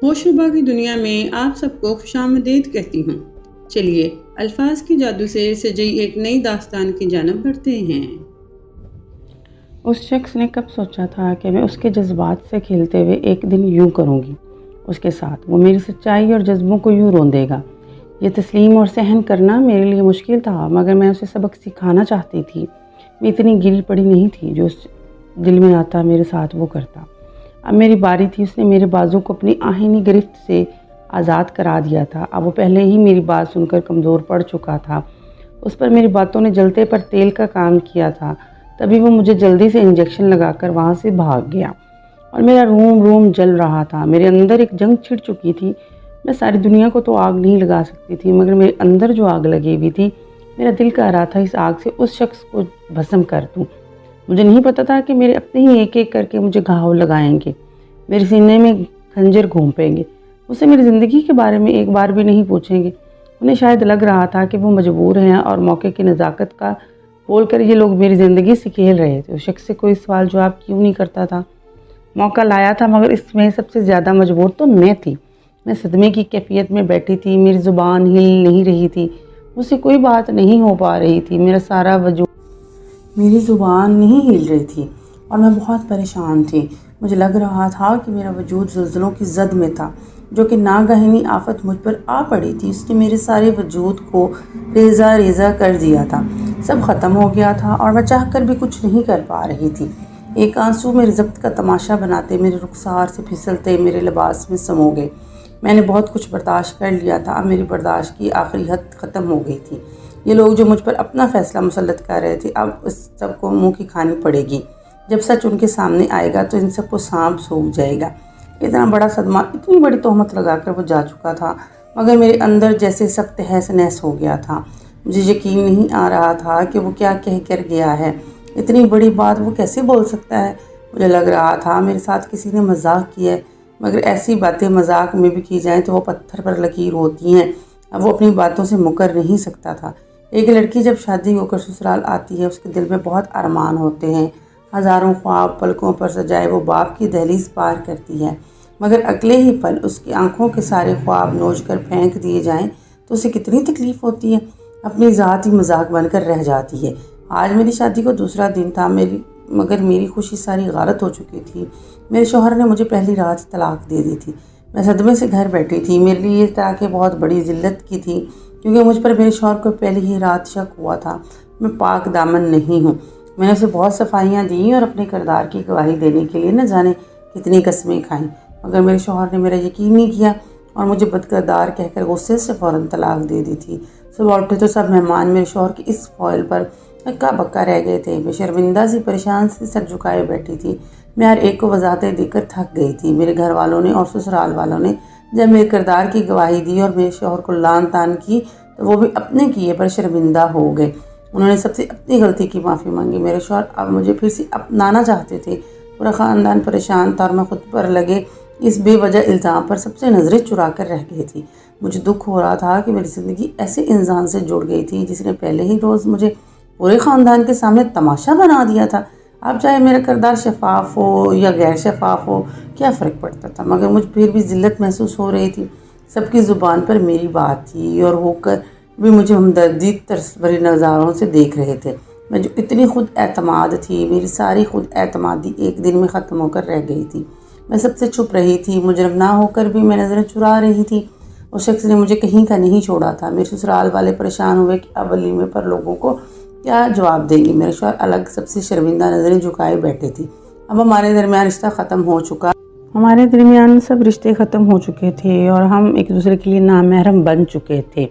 होशरुबा की दुनिया में आप सबको खुशामदीद कहती हूँ। चलिए अल्फाज के जादू से सजी एक नई दास्तान की जानब बढ़ते हैं। उस शख्स ने कब सोचा था कि मैं उसके जज्बात से खेलते हुए एक दिन यूँ करूँगी उसके साथ। वो मेरी सच्चाई और जज्बों को यूँ रोन देगा। ये तस्लीम और सहन करना मेरे लिए मुश्किल था, मगर मैं उसे सबक सिखाना चाहती थी। मैं इतनी गिरी पड़ी नहीं थी। जो उस दिल में आता मेरे साथ वो करता। अब मेरी बारी थी। उसने मेरे बाजू को अपनी आहीनी गिरफ्त से आज़ाद करा दिया था। अब वो पहले ही मेरी बात सुनकर कमज़ोर पड़ चुका था। उस पर मेरी बातों ने जलते पर तेल का काम किया था। तभी वो मुझे जल्दी से इंजेक्शन लगाकर वहाँ से भाग गया और मेरा रोम रोम जल रहा था। मेरे अंदर एक जंग छिड़ चुकी थी। मैं सारी दुनिया को तो आग नहीं लगा सकती थी, मगर मेरे अंदर जो आग लगी हुई थी, मेरा दिल कह रहा था इस आग से उस शख्स को भस्म कर दूँ। मुझे नहीं पता था कि मेरे अपने ही एक एक करके मुझे घाव लगाएंगे, मेरे सीने में खंजर घोंपेंगे, मुझसे मेरी ज़िंदगी के बारे में एक बार भी नहीं पूछेंगे। उन्हें शायद लग रहा था कि वो मजबूर हैं और मौके की नज़ाकत का बोलकर ये लोग मेरी ज़िंदगी से खेल रहे थे। उस शख्स से कोई सवाल जवाब क्यों नहीं करता था। मौका लाया था, मगर इसमें सबसे ज़्यादा मजबूर तो मैं थी। मैं सदमे की कैफियत में बैठी थी। मेरी ज़ुबान हिल नहीं रही थी। मुझसे कोई बात नहीं हो पा रही थी। मेरा सारा वजूद, मेरी ज़ुबान नहीं हिल रही थी और मैं बहुत परेशान थी। मुझे लग रहा था कि मेरा वजूद ज़ुल्ज़ुलों की ज़द में था। जो कि नागहानी आफत मुझ पर आ पड़ी थी, उसने मेरे सारे वजूद को रेज़ा रेज़ा कर दिया था। सब ख़त्म हो गया था और मैं चाह कर भी कुछ नहीं कर पा रही थी। एक आंसू मेरे ज़ब्त का तमाशा बनाते मेरे रुखसार से फिसलते मेरे लिबास में समो गए। मैंने बहुत कुछ बर्दाश्त कर लिया था। अब मेरी बर्दाश्त की आखिरी हद ख़त्म हो गई थी। ये लोग जो मुझ पर अपना फ़ैसला मुसल्लत कर रहे थे, अब इस सब को मुँह की खानी पड़ेगी। जब सच उनके सामने आएगा तो इन सबको सांप सूख जाएगा। इतना बड़ा सदमा, इतनी बड़ी तोहमत लगाकर वो जा चुका था, मगर मेरे अंदर जैसे सब तहस नहस हो गया था। मुझे यकीन नहीं आ रहा था कि वो क्या कह कर गया है। इतनी बड़ी बात वो कैसे बोल सकता है। मुझे लग रहा था मेरे साथ किसी ने मजाक किया है, मगर ऐसी बातें मजाक में भी की जाएं तो वो पत्थर पर लकीर होती हैं। अब वो अपनी बातों से मुकर नहीं सकता था। एक लड़की जब शादी होकर ससुराल आती है, उसके दिल में बहुत अरमान होते हैं। हज़ारों ख्वाब पलकों पर सजाए वो बाप की दहलीज पार करती है, मगर अगले ही पल उसकी आंखों के सारे ख्वाब नोच कर फेंक दिए जाएं तो उसे कितनी तकलीफ़ होती है। अपनी ज़ात ही मजाक बनकर रह जाती है। आज मेरी शादी को दूसरा दिन था, मगर मेरी खुशी सारी गारत हो चुकी थी। मेरे शौहर ने मुझे पहली रात तलाक दे दी थी। मैं सदमे से घर बैठी थी। मेरे लिए ये तलाक बहुत बड़ी ज़िल्लत की थी, क्योंकि मुझ पर मेरे शौहर को पहली ही रात शक हुआ था। मैं पाक दामन नहीं हूँ। मैंने उसे बहुत सफाइयाँ दी और अपने किरदार की गवाही देने के लिए न जाने कितनी कस्में खाईं, मगर मेरे शौहर ने मेरा यकीन नहीं किया और मुझे बदकिरदार कहकर गुस्से से फ़ौरन तलाक दे दी थी। सुबह उठे तो सब मेहमान मेरे शौहर की इस फौल पर हक्का बक्का रह गए थे। मैं शर्मिंदा सी परेशान से सर झुकाए बैठी थी। मैं हर एक को वजाहतें देकर थक गई थी। मेरे घर वालों ने और ससुराल वालों ने जब मेरे किरदार की गवाही दी और मेरे शौहर को लान तान की, तो वो भी अपने किए पर शर्मिंदा हो गए। उन्होंने सबसे अपनी गलती की माफ़ी मांगी। मेरे शौहर अब मुझे फिर से अपनाना चाहते थे। पूरा ख़ानदान परेशान था और मैं खुद पर लगे इस बेवजह इल्ज़ाम पर सबसे नज़रें चुरा कर रह गई थी। मुझे दुख हो रहा था कि मेरी ज़िंदगी ऐसे इंसान से जुड़ गई थी जिसने पहले ही रोज़ मुझे पूरे ख़ानदान के सामने तमाशा बना दिया था। अब चाहे मेरा किरदार शफाफ हो या गैर शफाफ हो, क्या फ़र्क पड़ता था, मगर मुझ फिर भी ज़िल्लत महसूस हो रही थी। सबकी ज़ुबान पर मेरी बात थी और होकर भी मुझे हमदर्दी तरसभरी नज़ारों से देख रहे थे। मैं जो इतनी खुद एतमाद थी, मेरी सारी खुद एतमादी एक दिन में ख़त्म होकर रह गई थी। मैं सबसे छुप रही थी। मुजरिम ना होकर भी मैं नज़रें चुरा रही थी। उस शख्स ने मुझे कहीं का नहीं छोड़ा था। मेरे ससुराल वाले परेशान हुए कि अब वलीमे पर लोगों को क्या जवाब देंगी। मेरे शौहर अलग सबसे शर्मिंदा नज़रें झुकाए बैठे थे। अब हमारे दरमियान रिश्ता ख़त्म हो चुका। हमारे दरमियान सब रिश्ते ख़त्म हो चुके थे और हम एक दूसरे के लिए नामहरम बन चुके थे।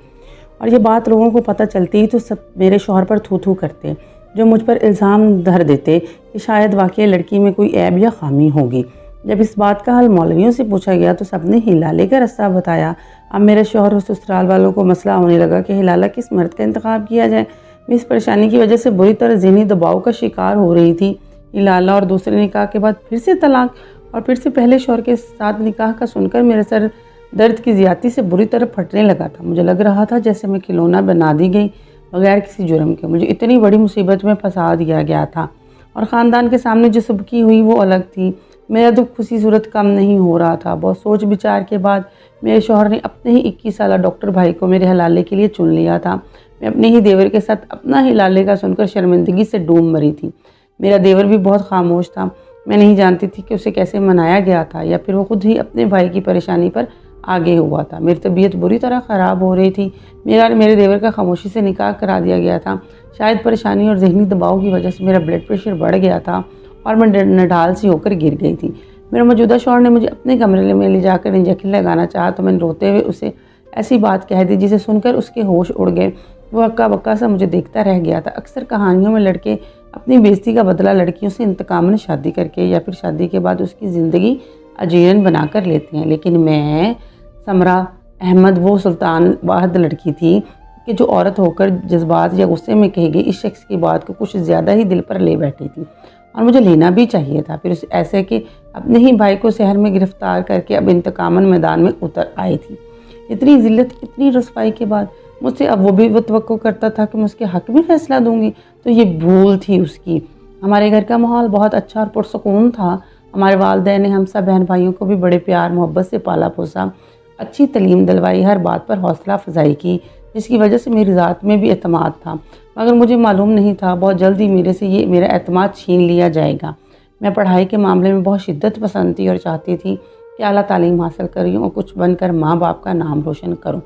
और ये बात लोगों को पता चलती ही तो सब मेरे शौहर पर थू थू करते, जो मुझ पर इल्ज़ाम धर देते कि शायद वाकई लड़की में कोई ऐब या खामी होगी। जब इस बात का हल मौलवियों से पूछा गया तो सबने हिलाले का रास्ता बताया। अब मेरे शौहर और ससुराल वालों को मसला होने लगा कि हिलाला किस मर्द का इंतखाब किया जाए। मैं इस परेशानी की वजह से बुरी तरह ज़हनी दबाव का शिकार हो रही थी। हिलाला और दूसरे निकाह के बाद फिर से तलाक और फिर से पहले शौहर के साथ निकाह का सुनकर मेरे सर दर्द की ज़्यादती से बुरी तरह फटने लगा था। मुझे लग रहा था जैसे मैं खिलौना बना दी गई बगैर किसी जुर्म के। मुझे इतनी बड़ी मुसीबत में फंसा दिया गया था और ख़ानदान के सामने जो सुबकी हुई वो अलग थी। मेरा दुख खुशी सूरत कम नहीं हो रहा था। बहुत सोच विचार के बाद मेरे शौहर ने अपने ही 21 साला डॉक्टर भाई को मेरे हलाले के लिए चुन लिया था। मैं अपने ही देवर के साथ अपना ही लाले का सुनकर शर्मिंदगी से डूब मरी थी। मेरा देवर भी बहुत खामोश था। मैं नहीं जानती थी कि उसे कैसे मनाया गया था या फिर वो खुद ही अपने भाई की परेशानी पर आगे हुआ था। मेरी तबीयत बुरी तरह ख़राब हो रही थी। मेरा और मेरे देवर का खामोशी से निकाह करा दिया गया था। शायद परेशानी और जहनी दबाव की वजह से मेरा ब्लड प्रेशर बढ़ गया था और मैं नडाल सी होकर गिर गई थी। मेरा मौजूदा शौहर ने मुझे अपने कमरे में ले जाकर इंजेक्शन लगाना चाहा तो मैंने रोते हुए उसे ऐसी बात कह दी जिसे सुनकर उसके होश उड़ गए। वो अक्का बक्का सा मुझे देखता रह गया था। अक्सर कहानियों में लड़के अपनी बेइज्जती का बदला लड़कियों से इंतकामन शादी करके या फिर शादी के बाद उसकी ज़िंदगी अजीरन बना कर लेते हैं, लेकिन मैं समरा अहमद वो सुल्तान वाहद लड़की थी कि जो औरत होकर जज्बात या गुस्से में कही गई इस शख्स की बात को कुछ ज़्यादा ही दिल पर ले बैठी थी और मुझे लेना भी चाहिए था। फिर उसे ऐसे कि अपने ही भाई को शहर में गिरफ्तार करके अब इंतकामन मैदान में उतर आई थी। इतनी ज़िल्लत, इतनी रसवाई के बाद मुझसे अब वो तवक्को करता था कि मैं उसके हक़ में फ़ैसला दूंगी, तो ये भूल थी उसकी। हमारे घर का माहौल बहुत अच्छा और पुरसकून था। हमारे वालिदैन ने हम सब बहन भाइयों को भी बड़े प्यार मोहब्बत से पाला पोसा, अच्छी तलीम दिलवाई, हर बात पर हौसला अफजाई की, जिसकी वजह से मेरी ज़ात में भी एतमाद था। मगर मुझे मालूम नहीं था बहुत जल्दी मेरे से ये मेरा एतमाद छीन लिया जाएगा। मैं पढ़ाई के मामले में बहुत शिद्दत पसंद थी और चाहती थी कि आला तालीम हासिल करूँ और कुछ बनकर माँ बाप का नाम रोशन करूँ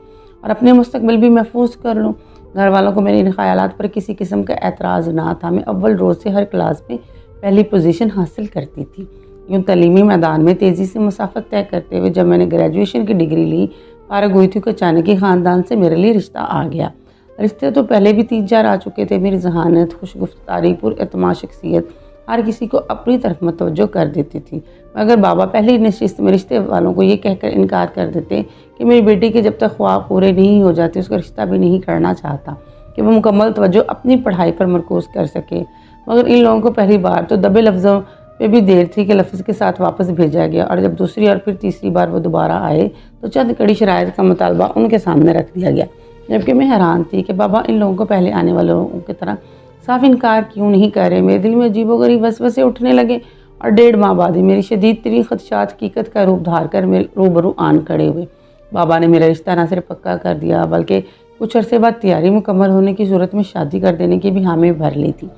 और अपने मुस्तकबिल भी महफूज कर लूँ। घर वालों को मेरे इन ख्यालात पर किसी किस्म का एतराज़ ना था। मैं अव्वल रोज़ से हर क्लास में पहली पोजीशन हासिल करती थी। यूँ तलीमी मैदान में तेज़ी से मुसाफत तय करते हुए जब मैंने ग्रेजुएशन की डिग्री ली, फारग हुई थी कि अचानक ही ख़ानदान से मेरे लिए रिश्ता आ गया। रिश्ते तो पहले भी 3-4 आ चुके थे। मेरी जहानत, खुशगुफ्तारी, पुरएतमाद शख्सियत हर किसी को अपनी तरफ मतवज्जो कर देती थी। मगर बाबा पहली नशिस्त में रिश्ते वालों को ये कहकर इनकार कर देते कि मेरी बेटी के जब तक ख्वाब पूरे नहीं हो जाते उसका रिश्ता भी नहीं करना चाहता कि वह मुकम्मल तवज्जो अपनी पढ़ाई पर मरकूज़ कर सके। मगर इन लोगों को पहली बार तो दबे लफ्ज़ों पे भी देर थी कि लफ्ज़ के साथ वापस भेजा गया और जब दूसरी और फिर तीसरी बार वो दोबारा आए तो चंद कड़ी शराइत का मुतालबा उनके सामने रख दिया गया। जबकि मैं हैरान थी कि बाबा इन लोगों को पहले आने वालों की तरह साफ इनकार क्यों नहीं कर रहे। मेरे दिल में अजीबोगरीब वसवसे उठने लगे और 1.5 माह बाद ही मेरी शदीद तरीन खदशात हकीकत का रूप धार कर मेरे रूबरू आन खड़े हुए। बाबा ने मेरा रिश्ता न सिर्फ पक्का कर दिया बल्कि कुछ अरसे बाद तैयारी मुकम्मल होने की सूरत में शादी कर देने की भी हामी भर ली थी।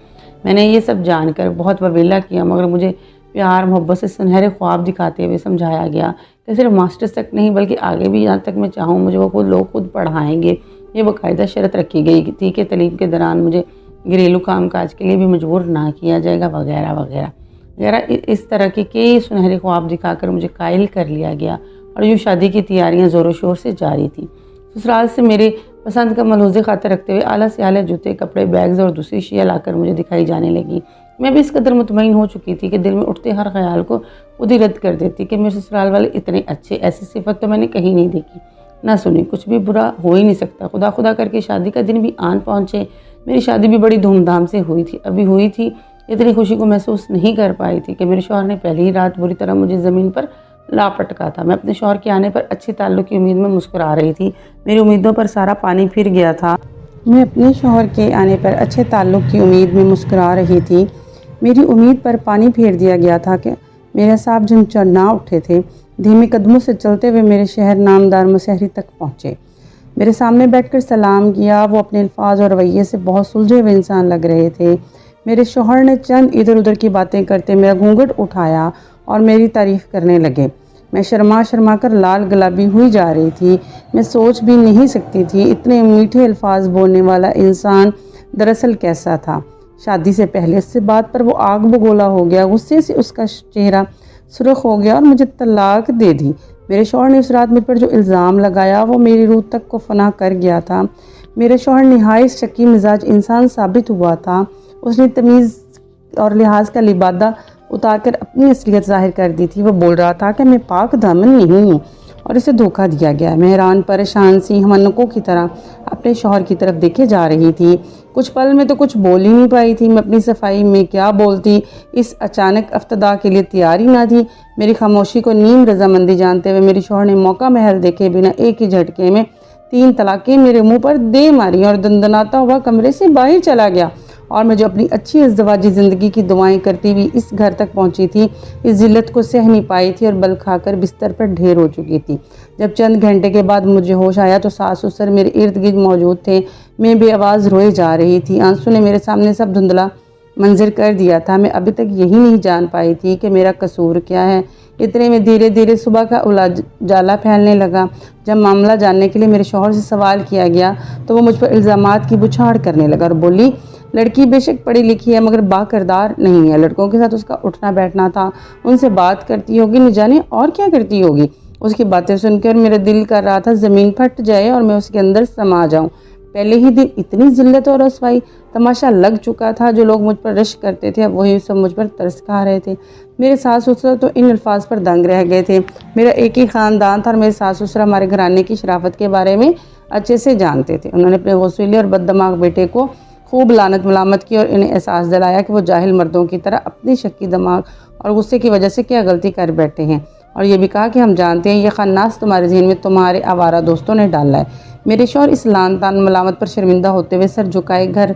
मैंने ये सब जानकर बहुत ववेला किया, मगर मुझे प्यार मोहब्बत से सुनहरे ख्वाब दिखाते हुए समझाया गया कि सिर्फ मास्टर्स तक नहीं बल्कि आगे भी जहाँ तक मैं चाहूँ मुझे वो लोग खुद पढ़ाएंगे। ये बाकायदा शर्त रखी गई थी कि तलीम के दौरान मुझे घरेलू कामकाज के लिए भी मजबूर ना किया जाएगा वगैरह वगैरह वगैरह। इस तरह के कई सुनहरे ख्वाब दिखाकर मुझे कायल कर लिया गया और यूँ शादी की तैयारियां ज़ोरों शोर से जारी थी। ससुराल से मेरे पसंद का मलूज़े खाते रखते हुए आला से आला जूते, कपड़े, बैग्स और दूसरी शिया लाकर मुझे दिखाई जाने लगी। मैं भी इस कदर मुतमईन हो चुकी थी कि दिल में उठते हर ख्याल को खुद ही रद्द कर देती कि मेरे ससुराल वाले इतने अच्छे, ऐसी सिफत तो मैंने कहीं नहीं देखी ना सुनी। कुछ भी बुरा हो ही नहीं सकता। खुदा खुदा करके शादी का दिन भी आन पहुँचे। मेरी शादी भी बड़ी धूमधाम से हुई थी। अभी हुई थी, इतनी खुशी को महसूस नहीं कर पाई थी कि मेरे शौहर ने पहली ही रात बुरी तरह मुझे ज़मीन पर लापटका था। मैं अपने शौहर के आने पर अच्छे ताल्लुक़ की उम्मीद में मुस्कुरा रही थी। मेरी उम्मीदों पर सारा पानी फिर गया था। मैं अपने शौहर के आने पर अच्छे ताल्लुक़ की उम्मीद में मुस्कुरा रही थी। मेरी उम्मीद पर पानी फेर दिया गया था कि मेरे साहब जिन चढ़ना उठे थे। धीमे कदमों से चलते हुए मेरे शहर नामदार मुसहरी तक पहुँचे। मेरे सामने बैठकर सलाम किया। वो अपने अल्फाज और रवैये से बहुत सुलझे हुए इंसान लग रहे थे। मेरे शौहर ने चंद इधर उधर की बातें करते मेरा घूंघट उठाया और मेरी तारीफ़ करने लगे। मैं शर्मा शर्मा कर लाल गुलाबी हुई जा रही थी। मैं सोच भी नहीं सकती थी इतने मीठे अल्फाज बोलने वाला इंसान दरअसल कैसा था। शादी से पहले उससे बात पर वो आग बगोला हो गया। गुस्से से उसका चेहरा सुर्ख हो गया और मुझे तलाक दे दी। मेरे शौहर ने उस रात मुझ पर जो इल्ज़ाम लगाया वो मेरी रूह तक को फना कर गया था। मेरे शौहर नहायत शकी मिजाज इंसान साबित हुआ था। उसने तमीज़ और लिहाज का लिबादा उतारकर अपनी असलियत जाहिर कर दी थी। वो बोल रहा था कि मैं पाक दामन नहीं हूँ और इसे धोखा दिया गया। मैं हैरान परेशान सी हमनकों की तरह अपने शौहर की तरफ देखे जा रही थी। कुछ पल में तो कुछ बोल ही नहीं पाई थी। मैं अपनी सफाई में क्या बोलती, इस अचानक अफ्तदा के लिए तैयार ही ना थी। मेरी खामोशी को नीम रजामंदी जानते हुए मेरे शौहर ने मौका महल देखे बिना एक ही झटके में 3 तलाक़ें मेरे मुंह पर दे मारी और दंदनाता हुआ कमरे से बाहर चला गया और मैं जो अपनी अच्छी अज़दवाजी ज़िंदगी की दुआएं करती हुई इस घर तक पहुंची थी, इस ज़िल्लत को सह नहीं पाई थी और बल खाकर बिस्तर पर ढेर हो चुकी थी। जब चंद घंटे के बाद मुझे होश आया तो सास ससुर मेरे इर्द गिर्द मौजूद थे। मैं बेआवाज़ रोए जा रही थी। आंसू ने मेरे सामने सब धुंधला मंजर कर दिया था। मैं अभी तक यही नहीं जान पाई थी कि मेरा कसूर क्या है। इतने में धीरे धीरे सुबह का उजाला फैलने लगा। जब मामला जानने के लिए मेरे शौहर से सवाल किया गया तो वो मुझ पर इल्ज़ामात की बुछाड़ करने लगा और बोली, लड़की बेशक पढ़ी लिखी है मगर बाकिरदार नहीं है। लड़कों के साथ उसका उठना बैठना था, उनसे बात करती होगी, न जाने और क्या करती होगी। उसकी बातें सुनकर मेरा दिल कर रहा था ज़मीन फट जाए और मैं उसके अंदर समा जाऊं। पहले ही दिन इतनी जिल्लत और रसवाई, तमाशा लग चुका था। जो लोग मुझ पर रश करते थे अब वही सब मुझ पर तरस खा रहे थे। मेरे सास ससुर तो इन अल्फाज पर दंग रह गए थे। मेरा एक ही ख़ानदान था और मेरे सास ससुर हमारे घराने की शराफत के बारे में अच्छे से जानते थे। उन्होंने अपने गौसूले और बददिमाग बेटे को खूब लानत मलामत की और इन्हें एहसास दिलाया कि वो जाहिल मर्दों की तरह अपनी शक्की दिमाग और गुस्से की वजह से क्या गलती कर बैठे हैं। और ये भी कहा कि हम जानते हैं ये खन्नास तुम्हारे ज़हन में तुम्हारे आवारा दोस्तों ने डाला है। मेरे शौहर इस लान तान मलामत पर शर्मिंदा होते हुए सर झुकाए घर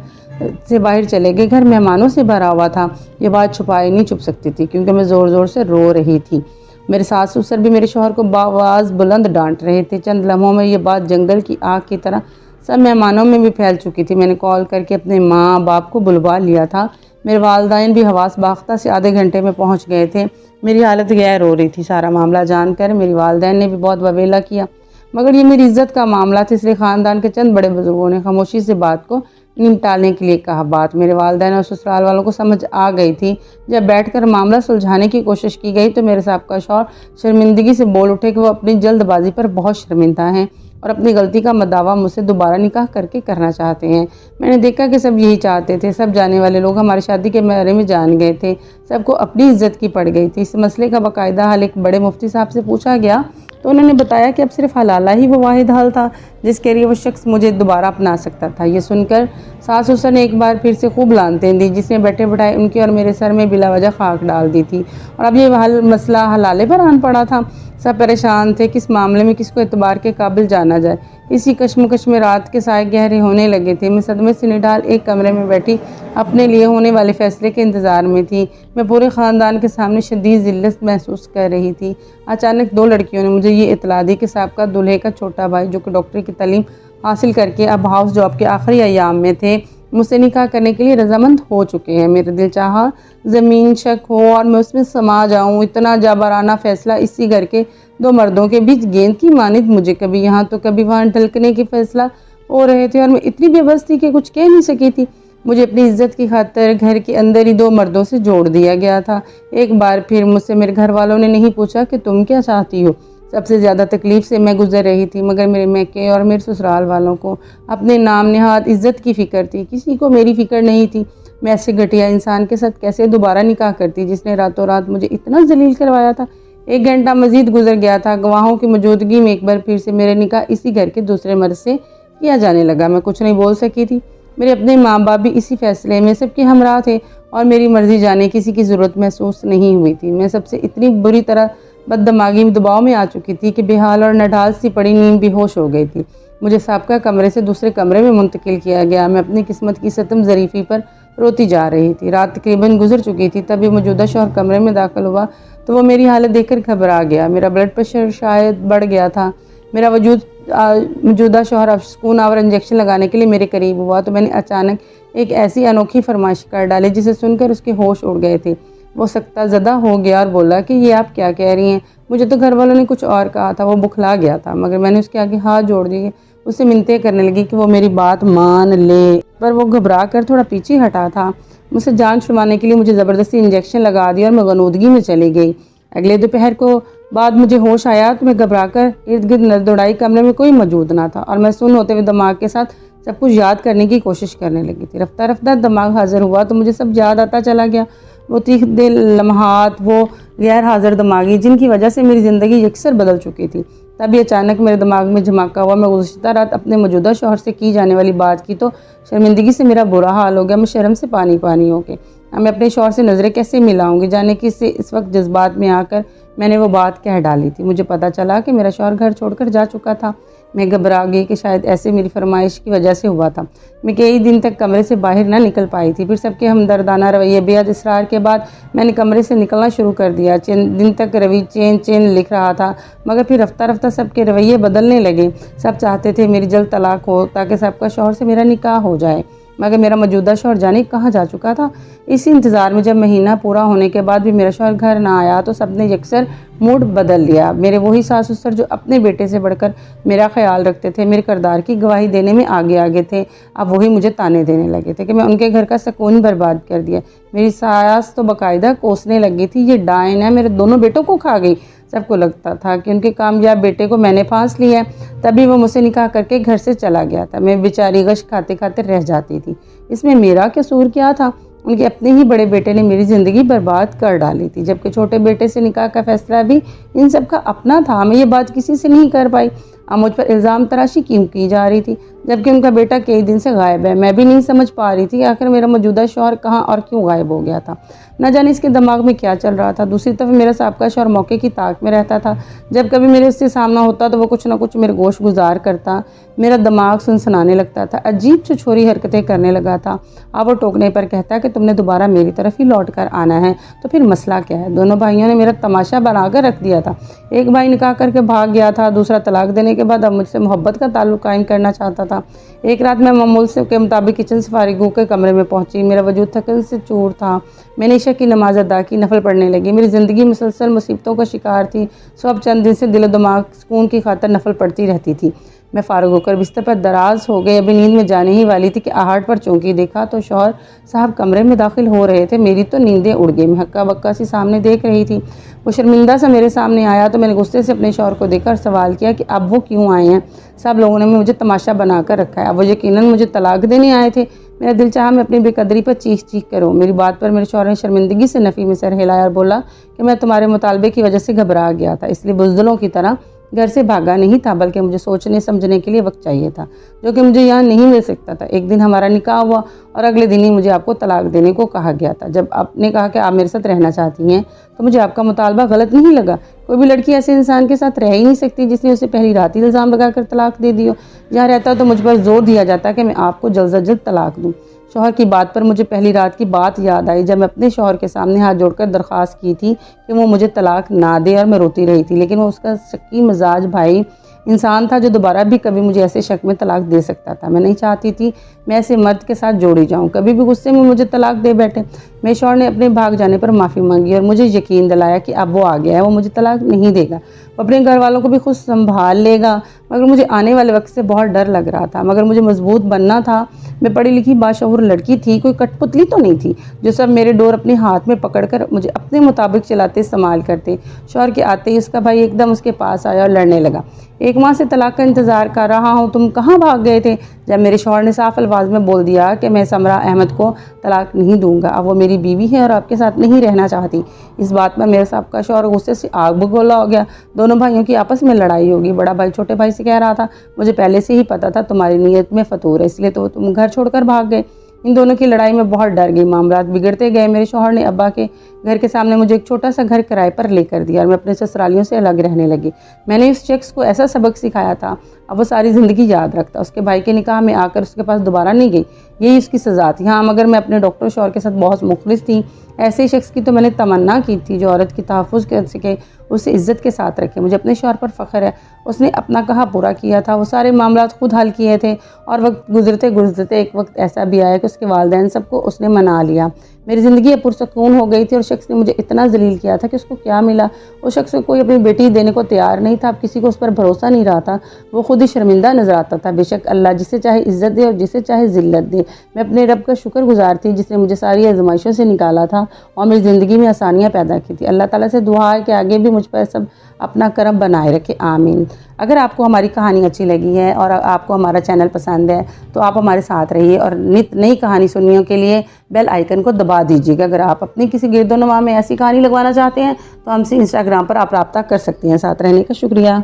से बाहर चले गए। घर मेहमानों से भरा हुआ था। ये बात छुपाई नहीं छुप सकती थी क्योंकि मैं ज़ोर ज़ोर से रो रही थी। मेरे सास ससुर भी मेरे शौहर को बावाज़ बुलंद डांट रहे थे। चंद लम्हों में ये बात जंगल की आग की तरह सब मेहमानों में भी फैल चुकी थी। मैंने कॉल करके अपने माँ बाप को बुलवा लिया था। मेरे वालिदैन भी हवास बाख्ता से आधे घंटे में पहुँच गए थे। मेरी हालत गैर हो रही थी। सारा मामला जानकर मेरी वालिदैन ने भी बहुत ववेला किया मगर ये मेरी इज्जत का मामला था, इसलिए ख़ानदान के चंद बड़े बुजुर्गों ने खामोशी से बात को निपटाने के लिए कहा। बात मेरे वालिदैन और ससुराल वालों को समझ आ गई थी। जब बैठकर मामला सुलझाने की कोशिश की गई तो मेरे साहब शौहर शर्मिंदगी से बोल उठे कि वो अपनी जल्दबाजी पर बहुत शर्मिंदा हैं और अपनी गलती का मदावा मुझसे दोबारा निकाह करके करना चाहते हैं। मैंने देखा कि सब यही चाहते थे। सब जाने वाले लोग हमारी शादी के बारे में जान गए थे। सबको अपनी इज्जत की पड़ गई थी। इस मसले का बाकायदा हल एक बड़े मुफ्ती साहब से पूछा गया तो उन्होंने बताया कि अब सिर्फ हलाला ही वो वाहिद हल था जिसके लिए वो शख्स मुझे दोबारा अपना सकता था। ये सुनकर सास ससुर ने एक बार फिर से खूब लानतें दी जिसने बैठे बैठाए उनके और मेरे सर में बिला वजह खाक डाल दी थी। और अब ये मसला हलाले पर आन पड़ा था। सब परेशान थे किस मामले में किसको एतबार के काबिल जाना जाए। इसी कश्मकश में रात के साए गहरे होने लगे थे। मैं सदमे से निढाल एक कमरे में बैठी अपने लिए होने वाले फैसले के इंतज़ार में थी। मैं पूरे ख़ानदान के सामने शदीद ज़िल्लत महसूस कर रही थी। अचानक दो लड़कियों ने मुझे ये इतला दी कि साहब दूल्हे का छोटा भाई जो कि डॉक्टरी की तालीम हासिल करके अब हाउस जॉब के आखिरी अयाम में थे मुझसे निकाह करने के लिए रजामंद हो चुके हैं। मेरा दिल चाहा ज़मीन शक हो और मैं उसमें समा जाऊं। इतना जाबराना फ़ैसला इसी घर के दो मर्दों के बीच गेंद की मानिद मुझे कभी यहाँ तो कभी वहाँ ढलकने की फ़ैसला हो रहे थे और मैं इतनी बेबस थी कि कुछ कह नहीं सकी थी। मुझे अपनी इज्जत की खातिर घर के अंदर ही दो मर्दों से जोड़ दिया गया था। एक बार फिर मुझसे मेरे घर वालों ने नहीं पूछा कि तुम क्या चाहती हो। सबसे ज़्यादा तकलीफ़ से मैं गुजर रही थी मगर मेरे मैके और मेरे ससुराल वालों को अपने नाम नहाद इज़्ज़त की फ़िक्र थी। किसी को मेरी फ़िक्र नहीं थी। मैं ऐसे घटिया इंसान के साथ कैसे दोबारा निकाह करती जिसने रातों रात मुझे इतना जलील करवाया था। एक घंटा मज़ीद गुजर गया था। गवाहों की मौजूदगी में एक बार फिर से मेरे निकाह इसी घर के दूसरे मर्द से किया जाने लगा। मैं कुछ नहीं बोल सकी थी। मेरे अपने माँ बाप भी इसी फैसले में सबके हमरा थे और मेरी मर्ज़ी जाने किसी की ज़रूरत महसूस नहीं हुई थी। मैं सबसे इतनी बुरी तरह बददिमागी में दबाव में आ चुकी थी कि बेहाल और नढाल सी पड़ी नींद बेहोश हो गई थी। मुझे साबका कमरे से दूसरे कमरे में मुंतकिल किया गया। मैं अपनी किस्मत की सतम ज़रीफ़ी पर रोती जा रही थी। रात तकरीबन गुजर चुकी थी। तभी मौजूदा शौहर कमरे में दाखिल हुआ तो वो मेरी हालत देखकर घबरा गया। मेरा ब्लड प्रेशर शायद बढ़ गया था। मेरा मौजूदा शौहर अब सुकून आवर इंजेक्शन लगाने के लिए मेरे करीब हुआ तो मैंने अचानक एक ऐसी अनोखी फरमाइश कर डाली जिसे सुनकर उसके होश उड़ गए थे। वो सख्ता ज़दा हो गया और बोला कि ये आप क्या कह रही हैं। मुझे तो घर वालों ने कुछ और कहा था। वो बुखला गया था मगर मैंने उसके आगे हाथ जोड़ दिए। उससे मिन्नतें करने लगी कि वो मेरी बात मान ले, पर वो घबरा कर थोड़ा पीछे हटा था। मुझसे जान छुड़वाने के लिए मुझे ज़बरदस्ती इंजेक्शन लगा दिया और मैं गनूदगी में चली गई। अगले दोपहर को बाद मुझे होश आया तो मैं घबरा कर इर्द गिर्द नजर दौड़ाई। कमरे में कोई मौजूद ना था और मैं सुन्न होते हुए दिमाग के साथ सब कुछ याद करने की कोशिश करने लगी थी। रफ्ता रफ्ता दिमाग हाजिर हुआ तो मुझे सब याद आता चला गया। वो तीख दिल लम्हात, वो गैर हाजिर दिमागी जिनकी वजह से मेरी ज़िंदगी यकसर बदल चुकी थी। तभी अचानक मेरे दिमाग में झमाका हुआ। मैं गुज़श्ता रात अपने मौजूदा शौहर से की जाने वाली बात की तो शर्मिंदगी से मेरा बुरा हाल हो गया। मैं शर्म से पानी पानी हो गई। मैं अपने शौहर से नज़रें कैसे मिलाऊंगी। जाने कि इससे इस वक्त जज्बात में आकर मैंने वो बात कह डाली थी। मुझे पता चला कि मेरा शौहर घर छोड़कर जा चुका था। मैं घबरा गई कि शायद ऐसे मेरी फरमाइश की वजह से हुआ था। मैं कई दिन तक कमरे से बाहर ना निकल पाई थी। फिर सबके हमदर्दाना रवैये, बेहद इसरार के बाद मैंने कमरे से निकलना शुरू कर दिया। चंद दिन तक रवि चेन चेन लिख रहा था, मगर फिर रफ्ता रफ्ता सबके रवैये बदलने लगे। सब चाहते थे मेरी जल्द तलाक हो ताकि सबका शौहर से मेरा निकाह हो जाए, मगर मेरा मौजूदा शौहर जाने कहाँ जा चुका था। इसी इंतज़ार में जब महीना पूरा होने के बाद भी मेरा शौहर घर ना आया तो सबने यकसर मूड बदल लिया। मेरे वही सास ससुर जो अपने बेटे से बढ़कर मेरा ख्याल रखते थे, मेरे किरदार की गवाही देने में आगे आगे थे, अब वही मुझे ताने देने लगे थे कि मैं उनके घर का सुकून बर्बाद कर दिया। मेरी सास तो बाकायदा कोसने लगी थी, ये डायन है, मेरे दोनों बेटों को खा गई। सबको लगता था कि उनके कामयाब बेटे को मैंने फांस लिया है, तभी वो मुझसे निकाह करके घर से चला गया था। मैं बेचारी गश खाते खाते रह जाती थी। इसमें मेरा कसूर क्या था? उनके अपने ही बड़े बेटे ने मेरी ज़िंदगी बर्बाद कर डाली थी, जबकि छोटे बेटे से निकाह का फैसला भी इन सब का अपना था। मैं ये बात किसी से नहीं कर पाई। अब मुझ पर इल्ज़ाम तराशी क्यों की जा रही थी, जबकि उनका बेटा कई दिन से गायब है। मैं भी नहीं समझ पा रही थी आखिर मेरा मौजूदा शौहर कहाँ और क्यों गायब हो गया था। न जाने इसके दिमाग में क्या चल रहा था। दूसरी तरफ मेरा साबका शौहर मौके की ताक में रहता था। जब कभी मेरे उससे सामना होता तो वो कुछ ना कुछ मेरे गोश गुजार करता। मेरा दिमाग सुनसनाने लगता था, अजीब छुछोरी हरकतें करने लगा था। अब वो टोकने पर कहता कि तुमने दोबारा मेरी तरफ ही लौट कर आना है, तो फिर मसला क्या है? दोनों भाइयों ने मेरा तमाशा बनाकर रख दिया था। एक भाई निकाह करके भाग गया था, दूसरा तलाक देने के बाद अब मुझसे मोहब्बत का ताल्लुक कायम करना चाहता था। एक रात मैं मामूल से के मुताबिक किचन से फारिग होकर कमरे में पहुंची। मेरा वजूद थकन से चूर था। मैंने इशा की नमाज अदा की, नफल पढ़ने लगी। मेरी ज़िंदगी मुसलसल मुसीबतों का शिकार थी, सो अब चंद दिन से दिल दिमाग सुकून की खातर नफल पढ़ती रहती थी। मैं फारिग होकर बिस्तर पर दराज हो गई। अभी नींद में जाने ही वाली थी कि आहट पर चौंकी। देखा तो शौहर साहब कमरे में दाखिल हो रहे थे। मेरी तो नींदें उड़ गई। मैं हक्का बक्का सी सामने देख रही थी। वो शर्मिंदा सा मेरे सामने आया तो मैंने गुस्से से अपने शौहर को देखकर सवाल किया कि अब वो क्यों आए हैं? सब लोगों ने मुझे तमाशा बना कर रखा है। अब वो यकीनन मुझे तलाक देने आए थे। मेरा दिल चाहा मैं अपनी बेकदरी पर चीख चीख करूँ। मेरी बात पर मेरे शौहर ने शर्मिंदगी से नफ़ी में सर हिलाया और बोला कि मैं तुम्हारे मुतालबे की वजह से घबरा गया था, इसलिए बुज़दिलों की तरह घर से भागा नहीं था, बल्कि मुझे सोचने समझने के लिए वक्त चाहिए था, जो कि मुझे यहाँ नहीं मिल सकता था। एक दिन हमारा निकाह हुआ और अगले दिन ही मुझे आपको तलाक देने को कहा गया था। जब आपने कहा कि आप मेरे साथ रहना चाहती हैं तो मुझे आपका मुतालबा गलत नहीं लगा। कोई भी लड़की ऐसे इंसान के साथ रह ही नहीं सकती जिसने उसे पहली रात ही इल्ज़ाम लगाकर तलाक दे दी हो। जहाँ रहता तो मुझ पर जोर दिया जाता कि मैं आपको जल्द से जल्द तलाक दूँ। शौहर की बात पर मुझे पहली रात की बात याद आई, जब मैं अपने शौहर के सामने हाथ जोड़कर दरख्वास्त की थी कि वो मुझे तलाक ना दे, और मैं रोती रही थी। लेकिन वो उसका शक्की मिजाज भाई इंसान था जो दोबारा भी कभी मुझे ऐसे शक में तलाक दे सकता था। मैं नहीं चाहती थी मैं ऐसे मर्द के साथ जोड़ी जाऊं, कभी भी गुस्से में मुझे तलाक दे बैठे। मेरे शौहर ने अपने भाग जाने पर माफ़ी मांगी और मुझे यकीन दिलाया कि अब वो आ गया है, वो मुझे तलाक नहीं देगा, वो अपने घर वालों को भी खुद संभाल लेगा। मगर मुझे आने वाले वक्त से बहुत डर लग रहा था। मगर मुझे मजबूत बनना था। मैं पढ़ी लिखी बाशऊर लड़की थी, कोई कठपुतली तो नहीं थी जो सब मेरे डोर अपने हाथ में पकड़कर मुझे अपने मुताबिक चलाते इस्तेमाल करते। शौहर के आते ही उसका भाई एकदम उसके पास आया और लड़ने लगा। एक माह से तलाक का इंतज़ार कर रहा हूँ, तुम कहाँ भाग गए थे? जब मेरे शौहर ने साफ अल्फाज में बोल दिया कि मैं समरा अहमद को तलाक नहीं दूंगा, अब वो मेरी बीवी है और आपके साथ नहीं रहना चाहती। इस बात पर मेरे साहब शौहर गुस्से से आग बगोला हो गया। दोनों भाइयों की आपस में लड़ाई होगी। बड़ा भाई छोटे भाई से कह रहा था, मुझे पहले से ही पता था तुम्हारी नीयत में फतूर है, इसलिए तो तुम घर छोड़कर भाग गए। इन दोनों की लड़ाई में बहुत डर गई। मामला बिगड़ते गए। मेरे शौहर ने अब्बा के घर के सामने मुझे एक छोटा सा घर किराए पर लेकर दिया और मैं अपने ससुरालियों से अलग रहने लगी। मैंने इस शख्स को ऐसा सबक सिखाया था, अब वो सारी ज़िंदगी याद रखता। उसके भाई के निकाह में आकर उसके पास दोबारा नहीं गई, यही उसकी सज़ा थी। हाँ, मगर मैं अपने डॉक्टर शौहर के साथ बहुत मुखलिस थी। ऐसे शख्स की तो मैंने तमन्ना की थी जो औरत की तहफ़्फ़ुज़ कर सके, उसे इज़्ज़त के साथ रखे। मुझे अपने शौहर पर फ़ख्र है, उसने अपना कहा पूरा किया था। वो सारे मामला खुद हल किए थे और वक्त गुजरते गुजरते एक वक्त ऐसा भी आया कि उसके वालिदैन सबको उसने मना लिया। मेरी ज़िंदगी पुरसकून हो गई थी और शख्स ने मुझे इतना जलील किया था कि उसको क्या मिला? उस शख्स को कोई अपनी बेटी देने को तैयार नहीं था। अब किसी को उस पर भरोसा नहीं रहा था। वो खुद ही शर्मिंदा नजर आता था। बेशक अल्लाह जिसे चाहे इज़्ज़त दे और जिसे चाहे ज़िल्लत दे। मैं अपने रब का शुक्रगुजार थी जिसने मुझे सारी आजमाइशों से निकाला था और मेरी ज़िंदगी में आसानियाँ पैदा की थी। अल्लाह ताला से दुआ है कि आगे भी मुझ पर सब अपना करम बनाए रखे, आमीन। अगर आपको हमारी कहानी अच्छी लगी है और आपको हमारा चैनल पसंद है तो आप हमारे साथ रहिए और नित नई कहानी सुनने के लिए बेल आइकन को दबा दीजिएगा। अगर आप अपनी किसी गिरदोनुमा में ऐसी कहानी लगवाना चाहते हैं तो हमसे इंस्टाग्राम पर आप रब्ता कर सकते हैं। साथ रहने का शुक्रिया।